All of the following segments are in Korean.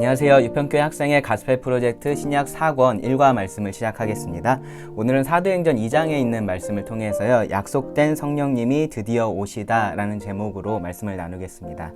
안녕하세요. 유평교회 학생의 가스펠 프로젝트 신약 4권 1과 말씀을 시작하겠습니다. 오늘은 사도행전 2장에 있는 말씀을 통해서요. 약속된 성령님이 드디어 오시다 라는 제목으로 말씀을 나누겠습니다.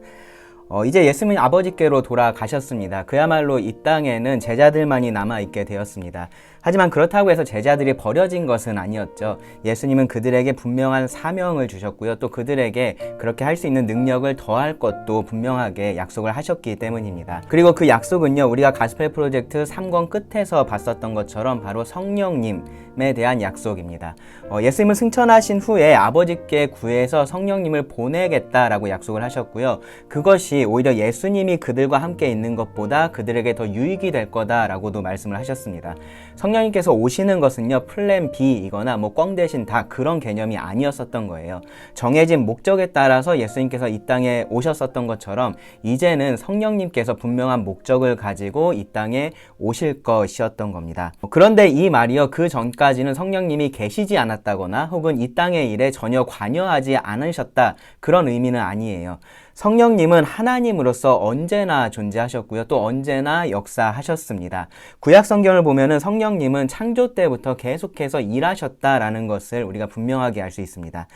이제 예수님 아버지께로 돌아가셨습니다. 그야말로 이 땅에는 제자들만이 남아있게 되었습니다. 하지만 그렇다고 해서 제자들이 버려진 것은 아니었죠. 예수님은 그들에게 분명한 사명을 주셨고요. 또 그들에게 그렇게 할 수 있는 능력을 더할 것도 분명하게 약속을 하셨기 때문입니다. 그리고 그 약속은요, 우리가 가스펠 프로젝트 3권 끝에서 봤었던 것처럼 바로 성령님에 대한 약속입니다. 예수님은 승천하신 후에 아버지께 구해서 성령님을 보내겠다라고 약속을 하셨고요. 그것이 오히려 예수님이 그들과 함께 있는 것보다 그들에게 더 유익이 될 거다라고도 말씀을 하셨습니다. 성령님께서 오시는 것은요, 플랜 B이거나 꽝 대신 다 그런 개념이 아니었었던 거예요. 정해진 목적에 따라서 예수님께서 이 땅에 오셨었던 것처럼 이제는 성령님께서 분명한 목적을 가지고 이 땅에 오실 것이었던 겁니다. 그런데 이 말이요, 그 전까지는 성령님이 계시지 않았다거나 혹은 이 땅의 일에 전혀 관여하지 않으셨다, 그런 의미는 아니에요. 성령님은 하나님으로서 언제나 존재하셨고요. 또 언제나 역사하셨습니다. 구약 성경을 보면은 성령님은 창조 때부터 계속해서 일하셨다라는 것을 우리가 분명하게 알 수 있습니다.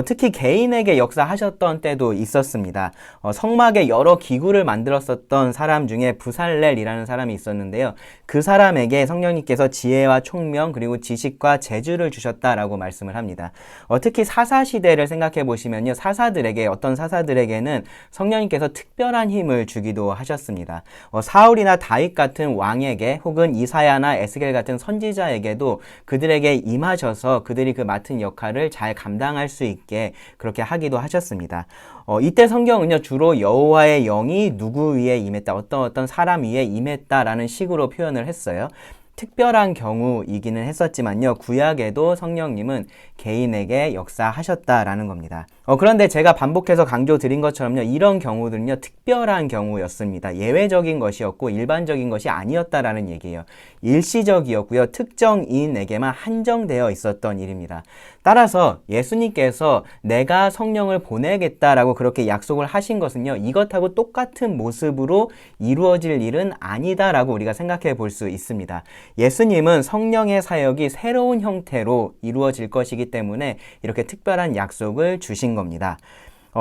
특히 개인에게 역사하셨던 때도 있었습니다. 성막에 여러 기구를 만들었었던 사람 중에 부살렐이라는 사람이 있었는데요. 그 사람에게 성령님께서 지혜와 총명 그리고 지식과 재주를 주셨다라고 말씀을 합니다. 특히 사사시대를 생각해 보시면요. 어떤 사사들에게는 성령님께서 특별한 힘을 주기도 하셨습니다. 사울이나 다윗 같은 왕에게 혹은 이사야나 에스겔 같은 선지자에게도 그들에게 임하셔서 그들이 그 맡은 역할을 잘 감당할 수 있게 그렇게 하기도 하셨습니다. 이때 성경은요, 주로 여호와의 영이 누구 위에 임했다, 어떤 사람 위에 임했다라는 식으로 표현을 했어요. 특별한 경우이기는 했었지만요, 구약에도 성령님은 개인에게 역사하셨다라는 겁니다. 그런데 제가 반복해서 강조드린 것처럼요, 이런 경우들은요, 특별한 경우였습니다. 예외적인 것이었고 일반적인 것이 아니었다라는 얘기예요. 일시적이었고요, 특정인에게만 한정되어 있었던 일입니다. 따라서 예수님께서 내가 성령을 보내겠다라고 그렇게 약속을 하신 것은요, 이것하고 똑같은 모습으로 이루어질 일은 아니다라고 우리가 생각해 볼 수 있습니다. 예수님은 성령의 사역이 새로운 형태로 이루어질 것이기 때문에 이렇게 특별한 약속을 주신 겁니다.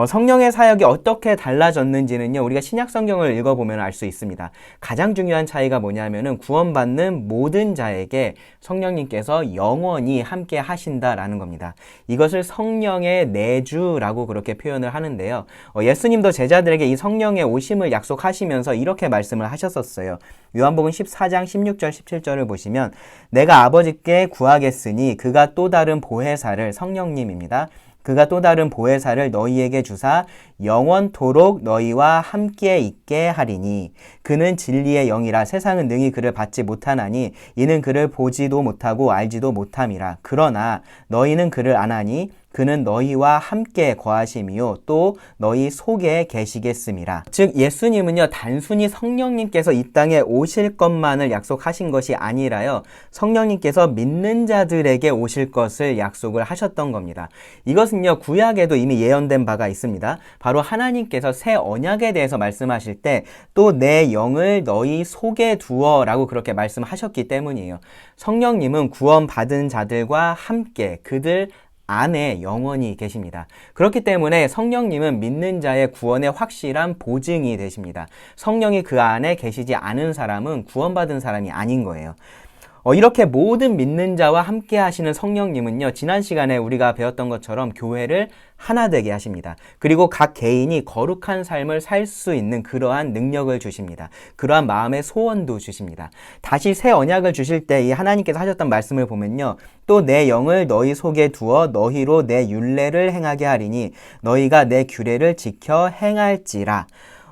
성령의 사역이 어떻게 달라졌는지는요, 우리가 신약 성경을 읽어보면 알 수 있습니다. 가장 중요한 차이가 뭐냐면은 구원받는 모든 자에게 성령님께서 영원히 함께 하신다라는 겁니다. 이것을 성령의 내주라고 그렇게 표현을 하는데요. 예수님도 제자들에게 이 성령의 오심을 약속하시면서 이렇게 말씀을 하셨었어요. 요한복음 14장 16절 17절을 보시면, 내가 아버지께 구하겠으니 그가 또 다른 보혜사를, 성령님입니다. 그가 또 다른 보혜사를 너희에게 주사 영원토록 너희와 함께 있게 하리니 그는 진리의 영이라. 세상은 능히 그를 받지 못하나니 이는 그를 보지도 못하고 알지도 못함이라. 그러나 너희는 그를 아나니 그는 너희와 함께 거하심이요 또 너희 속에 계시겠음이라. 즉 예수님은요, 단순히 성령님께서 이 땅에 오실 것만을 약속하신 것이 아니라요, 성령님께서 믿는 자들에게 오실 것을 약속을 하셨던 겁니다. 이것은요, 구약에도 이미 예언된 바가 있습니다. 바로 하나님께서 새 언약에 대해서 말씀하실 때 또 내 영을 너희 속에 두어 라고 그렇게 말씀하셨기 때문이에요. 성령님은 구원받은 자들과 함께 그들 안에 영원히 계십니다. 그렇기 때문에 성령님은 믿는 자의 구원의 확실한 보증이 되십니다. 성령이 그 안에 계시지 않은 사람은 구원받은 사람이 아닌 거예요. 이렇게 모든 믿는 자와 함께 하시는 성령님은요, 지난 시간에 우리가 배웠던 것처럼 교회를 하나 되게 하십니다. 그리고 각 개인이 거룩한 삶을 살 수 있는 그러한 능력을 주십니다. 그러한 마음의 소원도 주십니다. 다시 새 언약을 주실 때 이 하나님께서 하셨던 말씀을 보면요, 또 내 영을 너희 속에 두어 너희로 내 율례를 행하게 하리니 너희가 내 규례를 지켜 행할지라.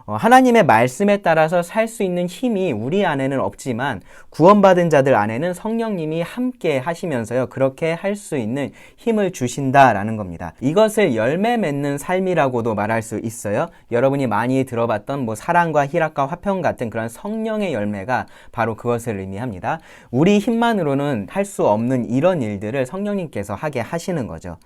하나님의 말씀에 따라서 살 수 있는 힘이 우리 안에는 없지만 구원받은 자들 안에는 성령님이 함께 하시면서요, 그렇게 할 수 있는 힘을 주신다라는 겁니다. 이것을 열매 맺는 삶이라고도 말할 수 있어요. 여러분이 많이 들어봤던 사랑과 희락과 화평 같은 그런 성령의 열매가 바로 그것을 의미합니다. 우리 힘만으로는 할 수 없는 이런 일들을 성령님께서 하게 하시는 거죠.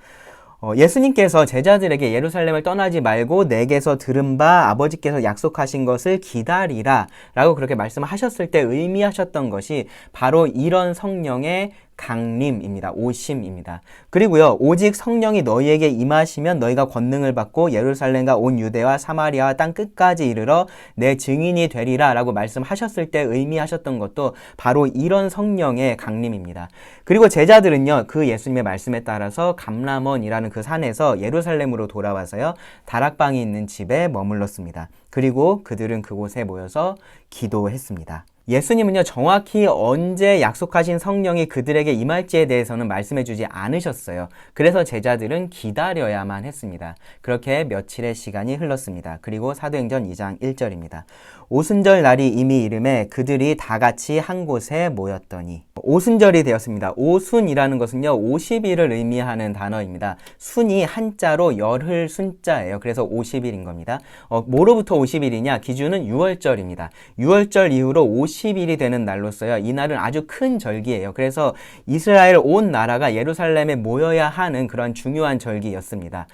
예수님께서 제자들에게 예루살렘을 떠나지 말고 내게서 들은 바 아버지께서 약속하신 것을 기다리라 라고 그렇게 말씀하셨을 때 의미하셨던 것이 바로 이런 성령의 강림입니다. 오심입니다. 그리고요, 오직 성령이 너희에게 임하시면 너희가 권능을 받고 예루살렘과 온 유대와 사마리아와 땅 끝까지 이르러 내 증인이 되리라 라고 말씀하셨을 때 의미하셨던 것도 바로 이런 성령의 강림입니다. 그리고 제자들은요, 그 예수님의 말씀에 따라서 감람원이라는 그 산에서 예루살렘으로 돌아와서요, 다락방이 있는 집에 머물렀습니다. 그리고 그들은 그곳에 모여서 기도했습니다. 예수님은요, 정확히 언제 약속하신 성령이 그들에게 임할지에 대해서는 말씀해 주지 않으셨어요. 그래서 제자들은 기다려야만 했습니다. 그렇게 며칠의 시간이 흘렀습니다. 그리고 사도행전 2장 1절입니다. 오순절 날이 이미 이름에 그들이 다 같이 한 곳에 모였더니, 오순절이 되었습니다. 오순이라는 것은요, 50일을 의미하는 단어입니다. 순이 한자로 열흘 순자예요. 그래서 50일인 겁니다. 뭐로부터 50일이냐? 기준은 6월절입니다. 6월절 이후로 50일이 되는 날로서요, 이날은 아주 큰 절기예요. 그래서 이스라엘 온 나라가 예루살렘에 모여야 하는 그런 중요한 절기였습니다.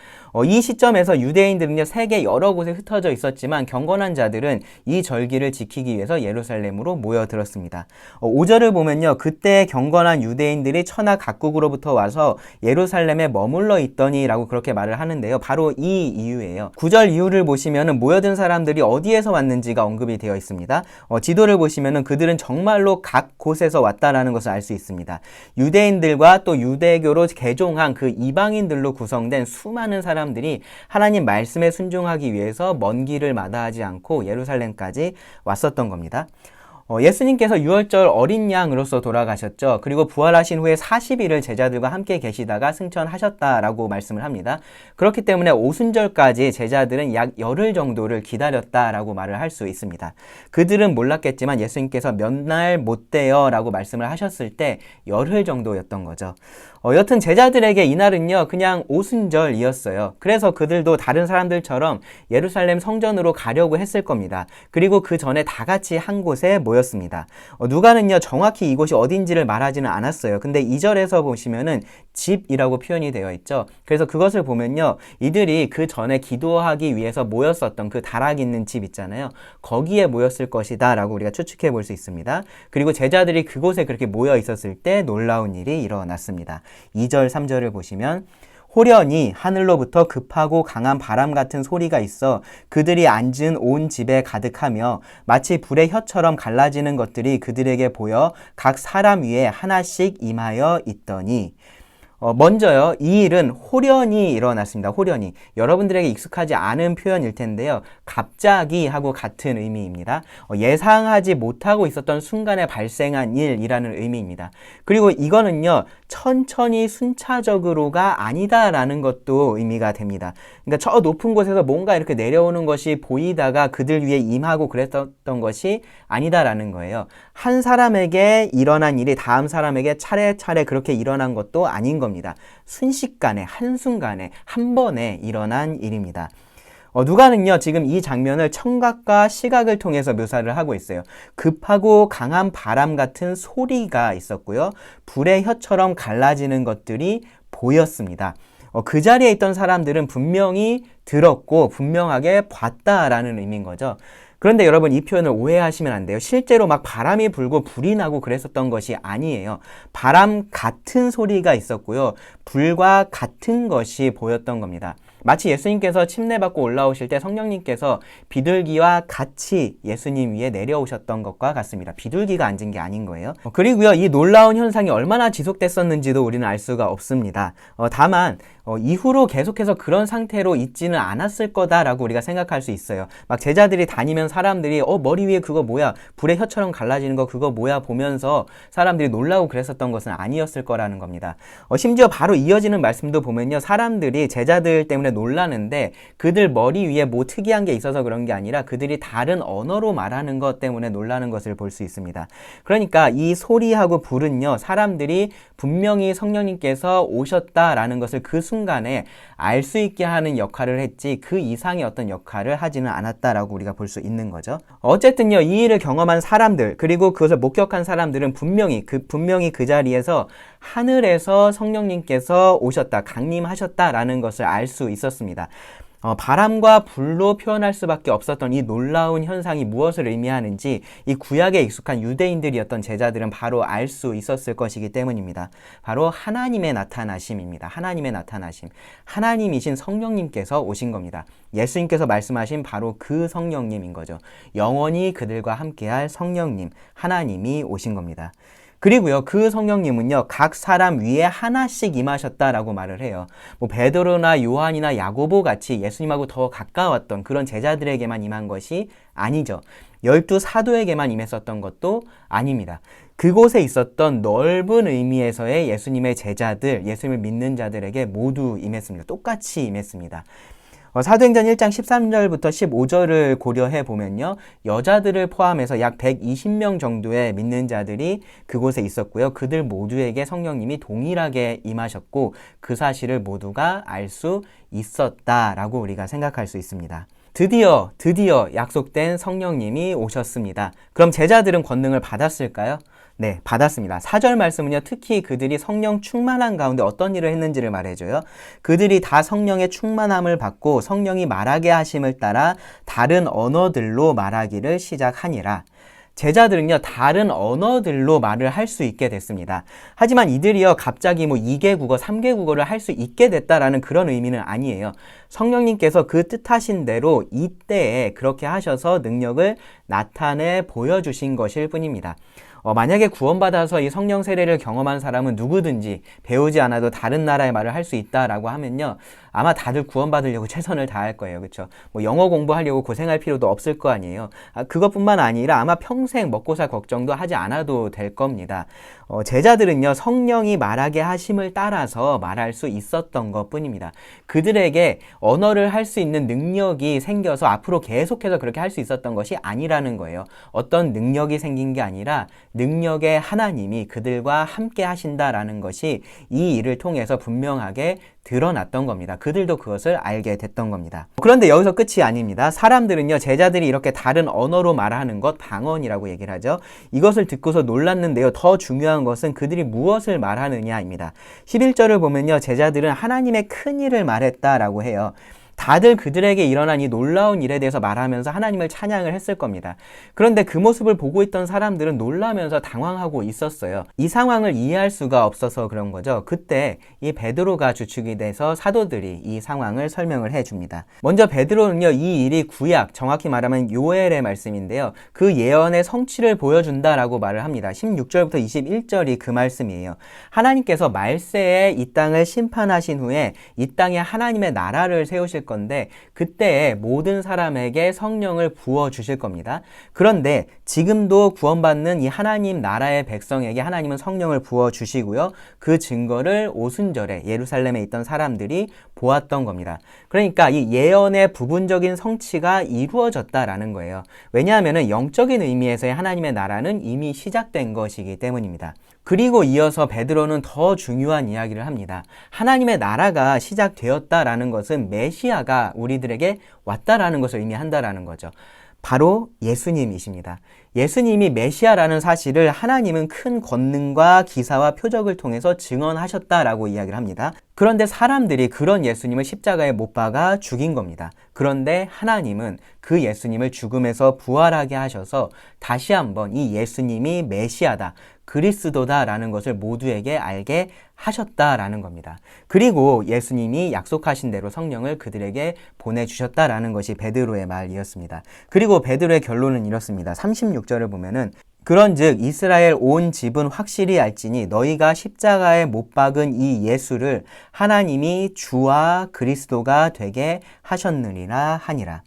이 시점에서 유대인들은요, 세계 여러 곳에 흩어져 있었지만 경건한 자들은 이 절기를 지키기 위해서 예루살렘으로 모여들었습니다. 5절을 보면요, 그때 경건한 유대인들이 천하 각국으로부터 와서 예루살렘에 머물러 있더니 라고 그렇게 말을 하는데요, 바로 이 이유예요. 9절 이유를 보시면은 모여든 사람들이 어디에서 왔는지가 언급이 되어 있습니다. 지도를 보시면은 그들은 정말로 각 곳에서 왔다라는 것을 알 수 있습니다. 유대인들과 또 유대교로 개종한 그 이방인들로 구성된 수많은 사람들이 하나님 말씀에 순종하기 위해서 먼 길을 마다하지 않고 예루살렘까지 왔었던 겁니다. 예수님께서 6월절 어린 양으로서 돌아가셨죠. 그리고 부활하신 후에 40일을 제자들과 함께 계시다가 승천하셨다라고 말씀을 합니다. 그렇기 때문에 오순절까지 제자들은 약 열흘 정도를 기다렸다라고 말을 할 수 있습니다. 그들은 몰랐겠지만 예수님께서 몇 날 못 돼요 라고 말씀을 하셨을 때 열흘 정도였던 거죠. 여튼 제자들에게 이날은요, 그냥 오순절이었어요. 그래서 그들도 다른 사람들처럼 예루살렘 성전으로 가려고 했을 겁니다. 그리고 그 전에 다 같이 한 곳에 모였습니다. 누가는요, 정확히 이곳이 어딘지를 말하지는 않았어요. 근데 2절에서 보시면은 집이라고 표현이 되어 있죠. 그래서 그것을 보면요, 이들이 그 전에 기도하기 위해서 모였었던 그 다락 있는 집 있잖아요. 거기에 모였을 것이다 라고 우리가 추측해 볼 수 있습니다. 그리고 제자들이 그곳에 그렇게 모여 있었을 때 놀라운 일이 일어났습니다. 2절, 3절을 보시면 호련히 하늘로부터 급하고 강한 바람 같은 소리가 있어 그들이 앉은 온 집에 가득하며 마치 불의 혀처럼 갈라지는 것들이 그들에게 보여 각 사람 위에 하나씩 임하여 있더니, 먼저요, 이 일은 호련히 일어났습니다. 호련히. 여러분들에게 익숙하지 않은 표현일 텐데요, 갑자기 하고 같은 의미입니다. 예상하지 못하고 있었던 순간에 발생한 일이라는 의미입니다. 그리고 이거는요, 천천히 순차적으로가 아니다라는 것도 의미가 됩니다. 그러니까 저 높은 곳에서 뭔가 이렇게 내려오는 것이 보이다가 그들 위에 임하고 그랬던 것이 아니다라는 거예요. 한 사람에게 일어난 일이 다음 사람에게 차례차례 그렇게 일어난 것도 아닌 겁니다. 순식간에, 한순간에, 한 번에 일어난 일입니다. 누가는요, 지금 이 장면을 청각과 시각을 통해서 묘사를 하고 있어요. 급하고 강한 바람 같은 소리가 있었고요, 불의 혀처럼 갈라지는 것들이 보였습니다. 그 자리에 있던 사람들은 분명히 들었고 분명하게 봤다라는 의미인 거죠. 그런데 여러분, 이 표현을 오해하시면 안 돼요. 실제로 막 바람이 불고 불이 나고 그랬었던 것이 아니에요. 바람 같은 소리가 있었고요, 불과 같은 것이 보였던 겁니다. 마치 예수님께서 침례받고 올라오실 때 성령님께서 비둘기와 같이 예수님 위에 내려오셨던 것과 같습니다. 비둘기가 앉은 게 아닌 거예요. 그리고요, 이 놀라운 현상이 얼마나 지속됐었는지도 우리는 알 수가 없습니다. 다만 이후로 계속해서 그런 상태로 있지는 않았을 거다라고 우리가 생각할 수 있어요. 막 제자들이 다니면 사람들이 머리 위에 그거 뭐야, 불의 혀처럼 갈라지는 거 그거 뭐야 보면서 사람들이 놀라고 그랬었던 것은 아니었을 거라는 겁니다. 심지어 바로 이어지는 말씀도 보면요, 사람들이 제자들 때문에 놀라는데 그들 머리 위에 뭐 특이한 게 있어서 그런 게 아니라 그들이 다른 언어로 말하는 것 때문에 놀라는 것을 볼 수 있습니다. 그러니까 이 소리하고 불은요, 사람들이 분명히 성령님께서 오셨다라는 것을 그 순간 순간에 알 수 있게 하는 역할을 했지 그 이상의 어떤 역할을 하지는 않았다라고 우리가 볼 수 있는 거죠. 어쨌든요, 이 일을 경험한 사람들 그리고 그것을 목격한 사람들은 분명히 그 자리에서 하늘에서 성령님께서 오셨다, 강림하셨다라는 것을 알 수 있었습니다. 바람과 불로 표현할 수밖에 없었던 이 놀라운 현상이 무엇을 의미하는지 이 구약에 익숙한 유대인들이었던 제자들은 바로 알 수 있었을 것이기 때문입니다. 바로 하나님의 나타나심입니다. 하나님의 나타나심. 하나님이신 성령님께서 오신 겁니다. 예수님께서 말씀하신 바로 그 성령님인 거죠. 영원히 그들과 함께할 성령님, 하나님이 오신 겁니다. 그리고요, 그 성령님은요, 각 사람 위에 하나씩 임하셨다라고 말을 해요. 베드로나 요한이나 야고보 같이 예수님하고 더 가까웠던 그런 제자들에게만 임한 것이 아니죠. 12 사도에게만 임했었던 것도 아닙니다. 그곳에 있었던 넓은 의미에서의 예수님의 제자들, 예수님을 믿는 자들에게 모두 임했습니다. 똑같이 임했습니다. 사도행전 1장 13절부터 15절을 고려해 보면요, 여자들을 포함해서 약 120명 정도의 믿는 자들이 그곳에 있었고요. 그들 모두에게 성령님이 동일하게 임하셨고 그 사실을 모두가 알 수 있었다라고 우리가 생각할 수 있습니다. 드디어 약속된 성령님이 오셨습니다. 그럼 제자들은 권능을 받았을까요? 네, 받았습니다. 4절 말씀은요, 특히 그들이 성령 충만한 가운데 어떤 일을 했는지를 말해줘요. 그들이 다 성령의 충만함을 받고 성령이 말하게 하심을 따라 다른 언어들로 말하기를 시작하니라. 제자들은요, 다른 언어들로 말을 할 수 있게 됐습니다. 하지만 이들이요, 갑자기 2개 국어, 3개 국어를 할 수 있게 됐다라는 그런 의미는 아니에요. 성령님께서 그 뜻하신 대로 이때에 그렇게 하셔서 능력을 나타내 보여주신 것일 뿐입니다. 만약에 구원받아서 이 성령 세례를 경험한 사람은 누구든지 배우지 않아도 다른 나라의 말을 할 수 있다라고 하면요, 아마 다들 구원받으려고 최선을 다할 거예요. 그렇죠? 영어 공부하려고 고생할 필요도 없을 거 아니에요. 그것뿐만 아니라 아마 평생 먹고 살 걱정도 하지 않아도 될 겁니다. 제자들은요, 성령이 말하게 하심을 따라서 말할 수 있었던 것 뿐입니다. 그들에게 언어를 할 수 있는 능력이 생겨서 앞으로 계속해서 그렇게 할 수 있었던 것이 아니라는 거예요. 어떤 능력이 생긴 게 아니라 능력의 하나님이 그들과 함께 하신다라는 것이 이 일을 통해서 분명하게 드러났던 겁니다. 그들도 그것을 알게 됐던 겁니다. 그런데 여기서 끝이 아닙니다. 사람들은요, 제자들이 이렇게 다른 언어로 말하는 것, 방언이라고 얘기를 하죠. 이것을 듣고서 놀랐는데요, 더 중요한 것은 그들이 무엇을 말하느냐입니다. 11절을 보면요, 제자들은 하나님의 큰 일을 말했다라고 해요. 다들 그들에게 일어난 이 놀라운 일에 대해서 말하면서 하나님을 찬양을 했을 겁니다. 그런데 그 모습을 보고 있던 사람들은 놀라면서 당황하고 있었어요. 이 상황을 이해할 수가 없어서 그런 거죠. 그때 이 베드로가 주축이 돼서 사도들이 이 상황을 설명을 해줍니다. 먼저 베드로는요, 이 일이 구약, 정확히 말하면 요엘의 말씀인데요, 그 예언의 성취를 보여준다라고 말을 합니다. 16절부터 21절이 그 말씀이에요. 하나님께서 말세에 이 땅을 심판하신 후에 이 땅에 하나님의 나라를 세우실 건데 그때에 모든 사람에게 성령을 부어 주실 겁니다. 그런데 지금도 구원받는 이 하나님 나라의 백성에게 하나님은 성령을 부어 주시고요. 그 증거를 오순절에 예루살렘에 있던 사람들이 보았던 겁니다. 그러니까 이 예언의 부분적인 성취가 이루어졌다라는 거예요. 왜냐하면 영적인 의미에서의 하나님의 나라는 이미 시작된 것이기 때문입니다. 그리고 이어서 베드로는 더 중요한 이야기를 합니다. 하나님의 나라가 시작되었다라는 것은 메시아가 우리들에게 왔다라는 것을 의미한다라는 거죠. 바로 예수님이십니다. 예수님이 메시아라는 사실을 하나님은 큰 권능과 기사와 표적을 통해서 증언하셨다라고 이야기를 합니다. 그런데 사람들이 그런 예수님을 십자가에 못 박아 죽인 겁니다. 그런데 하나님은 그 예수님을 죽음에서 부활하게 하셔서 다시 한번 이 예수님이 메시아다, 그리스도다라는 것을 모두에게 알게 하셨다라는 겁니다. 그리고 예수님이 약속하신 대로 성령을 그들에게 보내주셨다라는 것이 베드로의 말이었습니다. 그리고 베드로의 결론은 이렇습니다. 36절을 보면은 그런즉 이스라엘 온 집은 확실히 알지니 너희가 십자가에 못 박은 이 예수를 하나님이 주와 그리스도가 되게 하셨느니라 하니라.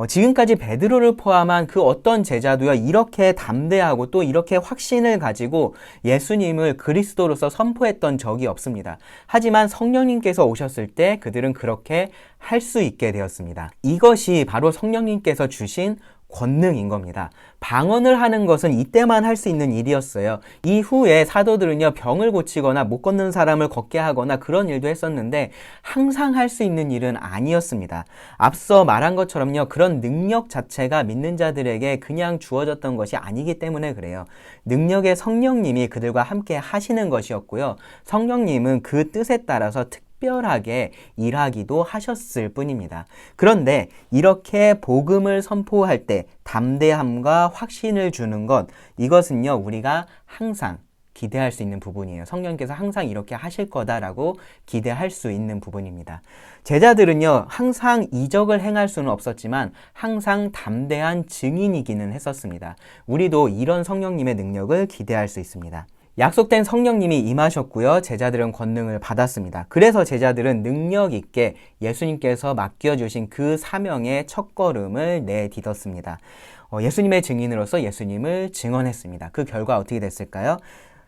지금까지 베드로를 포함한 그 어떤 제자도요, 이렇게 담대하고 또 이렇게 확신을 가지고 예수님을 그리스도로서 선포했던 적이 없습니다. 하지만 성령님께서 오셨을 때 그들은 그렇게 할 수 있게 되었습니다. 이것이 바로 성령님께서 주신 권능인 겁니다. 방언을 하는 것은 이때만 할 수 있는 일이었어요. 이후에 사도들은요, 병을 고치거나 못 걷는 사람을 걷게 하거나 그런 일도 했었는데 항상 할 수 있는 일은 아니었습니다. 앞서 말한 것처럼요, 그런 능력 자체가 믿는 자들에게 그냥 주어졌던 것이 아니기 때문에 그래요. 능력의 성령님이 그들과 함께 하시는 것이었고요. 성령님은 그 뜻에 따라서 특별하게 일하기도 하셨을 뿐입니다. 그런데 이렇게 복음을 선포할 때 담대함과 확신을 주는 것, 이것은요, 우리가 항상 기대할 수 있는 부분이에요. 성령께서 항상 이렇게 하실 거다라고 기대할 수 있는 부분입니다. 제자들은요, 항상 이적을 행할 수는 없었지만 항상 담대한 증인이기는 했었습니다. 우리도 이런 성령님의 능력을 기대할 수 있습니다. 약속된 성령님이 임하셨고요. 제자들은 권능을 받았습니다. 그래서 제자들은 능력 있게 예수님께서 맡겨주신 그 사명의 첫걸음을 내딛었습니다. 예수님의 증인으로서 예수님을 증언했습니다. 그 결과 어떻게 됐을까요?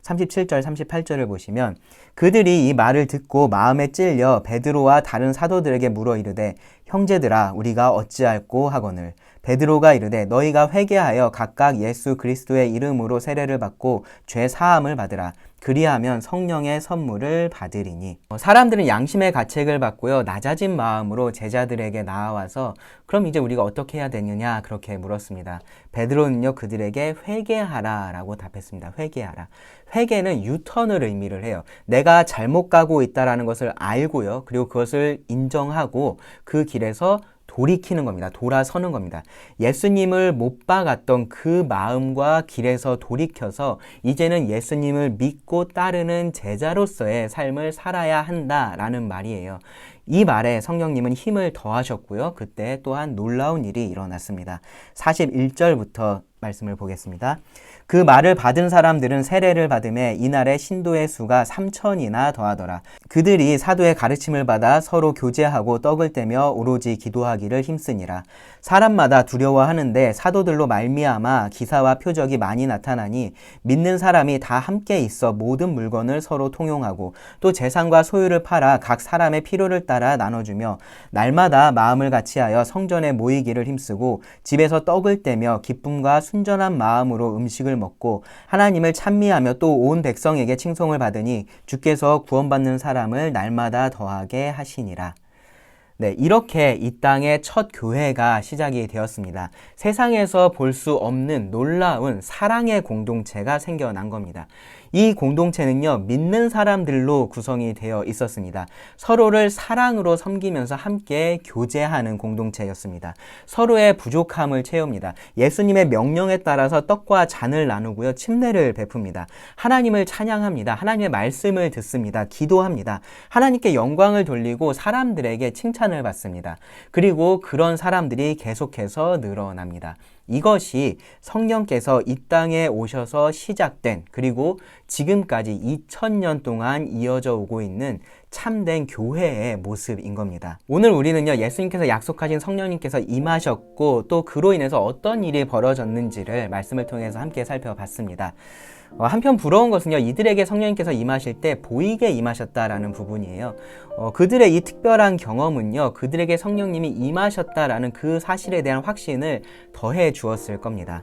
37절, 38절을 보시면 그들이 이 말을 듣고 마음에 찔려 베드로와 다른 사도들에게 물어 이르되 형제들아 우리가 어찌할꼬 하거늘 베드로가 이르되 너희가 회개하여 각각 예수 그리스도의 이름으로 세례를 받고 죄 사함을 받으라. 그리하면 성령의 선물을 받으리니. 사람들은 양심의 가책을 받고요, 낮아진 마음으로 제자들에게 나와서 그럼 이제 우리가 어떻게 해야 되느냐 그렇게 물었습니다. 베드로는요, 그들에게 회개하라 라고 답했습니다. 회개하라. 회개는 유턴을 의미를 해요. 내가 잘못 가고 있다는 것을 알고요, 그리고 그것을 인정하고 그 길에서 돌이키는 겁니다. 돌아서는 겁니다. 예수님을 못 박았던 그 마음과 길에서 돌이켜서 이제는 예수님을 믿고 따르는 제자로서의 삶을 살아야 한다라는 말이에요. 이 말에 성령님은 힘을 더하셨고요. 그때 또한 놀라운 일이 일어났습니다. 41절부터 말씀을 보겠습니다. 그 말을 받은 사람들은 세례를 받음에 이날의 신도의 수가 3,000이나 더하더라. 그들이 사도의 가르침을 받아 서로 교제하고 떡을 떼며 오로지 기도하기를 힘쓰니라. 사람마다 두려워하는데 사도들로 말미암아 기사와 표적이 많이 나타나니 믿는 사람이 다 함께 있어 모든 물건을 서로 통용하고 또 재산과 소유를 팔아 각 사람의 필요를 따라 나눠주며 날마다 마음을 같이하여 성전에 모이기를 힘쓰고 집에서 떡을 떼며 기쁨과 순전한 마음으로 음식을 먹고 하나님을 찬미하며 또 온 백성에게 칭송을 받으니 주께서 구원받는 사람을 날마다 더하게 하시니라. 네, 이렇게 이 땅의 첫 교회가 시작이 되었습니다. 세상에서 볼 수 없는 놀라운 사랑의 공동체가 생겨난 겁니다. 이 공동체는요, 믿는 사람들로 구성이 되어 있었습니다. 서로를 사랑으로 섬기면서 함께 교제하는 공동체였습니다. 서로의 부족함을 채웁니다. 예수님의 명령에 따라서 떡과 잔을 나누고요, 침례를 베풉니다. 하나님을 찬양합니다. 하나님의 말씀을 듣습니다. 기도합니다. 하나님께 영광을 돌리고 사람들에게 칭찬을 받습니다. 그리고 그런 사람들이 계속해서 늘어납니다. 이것이 성령께서 이 땅에 오셔서 시작된, 그리고 지금까지 2000년 동안 이어져 오고 있는 참된 교회의 모습인 겁니다. 오늘 우리는요, 예수님께서 약속하신 성령님께서 임하셨고 또 그로 인해서 어떤 일이 벌어졌는지를 말씀을 통해서 함께 살펴봤습니다. 한편 부러운 것은요, 이들에게 성령님께서 임하실 때 보이게 임하셨다라는 부분이에요. 그들의 이 특별한 경험은요, 그들에게 성령님이 임하셨다라는 그 사실에 대한 확신을 더해 주었을 겁니다.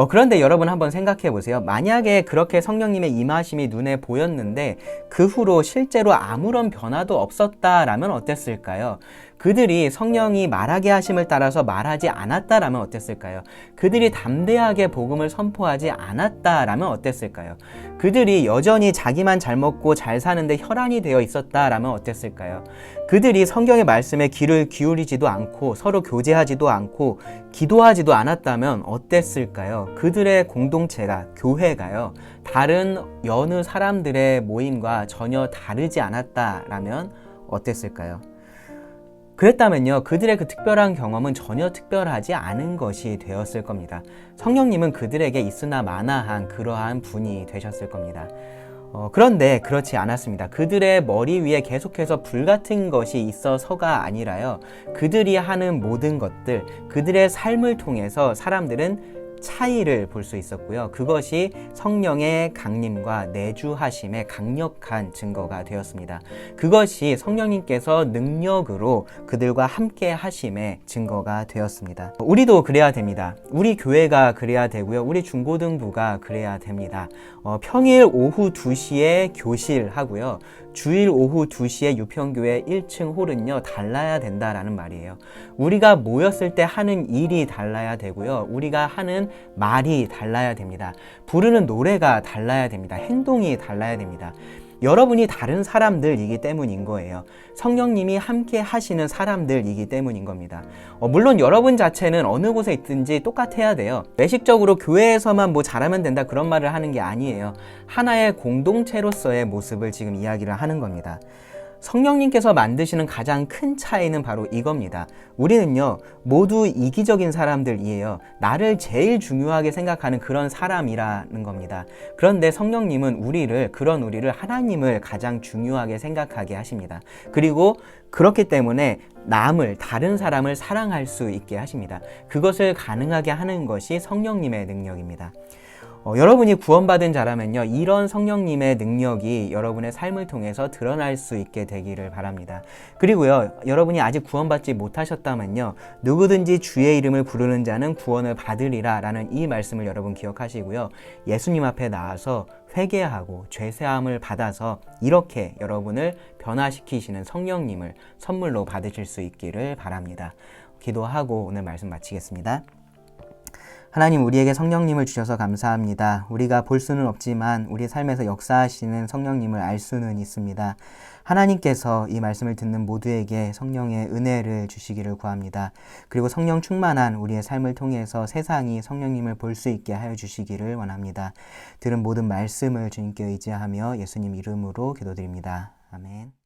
그런데 여러분 한번 생각해 보세요. 만약에 그렇게 성령님의 임하심이 눈에 보였는데 그 후로 실제로 아무런 변화도 없었다라면 어땠을까요? 그들이 성령이 말하게 하심을 따라서 말하지 않았다라면 어땠을까요? 그들이 담대하게 복음을 선포하지 않았다라면 어땠을까요? 그들이 여전히 자기만 잘 먹고 잘 사는데 혈안이 되어 있었다라면 어땠을까요? 그들이 성경의 말씀에 귀를 기울이지도 않고 서로 교제하지도 않고 기도하지도 않았다면 어땠을까요? 그들의 공동체가, 교회가요, 다른 여느 사람들의 모임과 전혀 다르지 않았다라면 어땠을까요? 그랬다면요, 그들의 그 특별한 경험은 전혀 특별하지 않은 것이 되었을 겁니다. 성령님은 그들에게 있으나 마나한 그러한 분이 되셨을 겁니다. 그런데 그렇지 않았습니다. 그들의 머리 위에 계속해서 불같은 것이 있어서가 아니라요, 그들이 하는 모든 것들, 그들의 삶을 통해서 사람들은 차이를 볼 수 있었고요. 그것이 성령의 강림과 내주하심의 강력한 증거가 되었습니다. 그것이 성령님께서 능력으로 그들과 함께 하심의 증거가 되었습니다. 우리도 그래야 됩니다. 우리 교회가 그래야 되고요. 우리 중고등부가 그래야 됩니다. 평일 오후 2시에 교실하고요. 주일 오후 2시에 유평교회 1층 홀은요, 달라야 된다라는 말이에요. 우리가 모였을 때 하는 일이 달라야 되고요. 우리가 하는 말이 달라야 됩니다. 부르는 노래가 달라야 됩니다. 행동이 달라야 됩니다. 여러분이 다른 사람들이기 때문인 거예요. 성령님이 함께 하시는 사람들이기 때문인 겁니다. 물론 여러분 자체는 어느 곳에 있든지 똑같아야 돼요. 외식적으로 교회에서만 뭐 잘하면 된다 그런 말을 하는 게 아니에요. 하나의 공동체로서의 모습을 지금 이야기를 하는 겁니다. 성령님께서 만드시는 가장 큰 차이는 바로 이겁니다. 우리는요, 모두 이기적인 사람들이에요. 나를 제일 중요하게 생각하는 그런 사람이라는 겁니다. 그런데 성령님은 그런 우리를 하나님을 가장 중요하게 생각하게 하십니다. 그리고 그렇기 때문에 다른 사람을 사랑할 수 있게 하십니다. 그것을 가능하게 하는 것이 성령님의 능력입니다. 여러분이 구원받은 자라면요, 이런 성령님의 능력이 여러분의 삶을 통해서 드러날 수 있게 되기를 바랍니다. 그리고요, 여러분이 아직 구원받지 못하셨다면요, 누구든지 주의 이름을 부르는 자는 구원을 받으리라 라는 이 말씀을 여러분 기억하시고요, 예수님 앞에 나와서 회개하고 죄사함을 받아서 이렇게 여러분을 변화시키시는 성령님을 선물로 받으실 수 있기를 바랍니다. 기도하고 오늘 말씀 마치겠습니다. 하나님, 우리에게 성령님을 주셔서 감사합니다. 우리가 볼 수는 없지만 우리 삶에서 역사하시는 성령님을 알 수는 있습니다. 하나님께서 이 말씀을 듣는 모두에게 성령의 은혜를 주시기를 구합니다. 그리고 성령 충만한 우리의 삶을 통해서 세상이 성령님을 볼 수 있게 하여 주시기를 원합니다. 들은 모든 말씀을 주님께 의지하며 예수님 이름으로 기도드립니다. 아멘.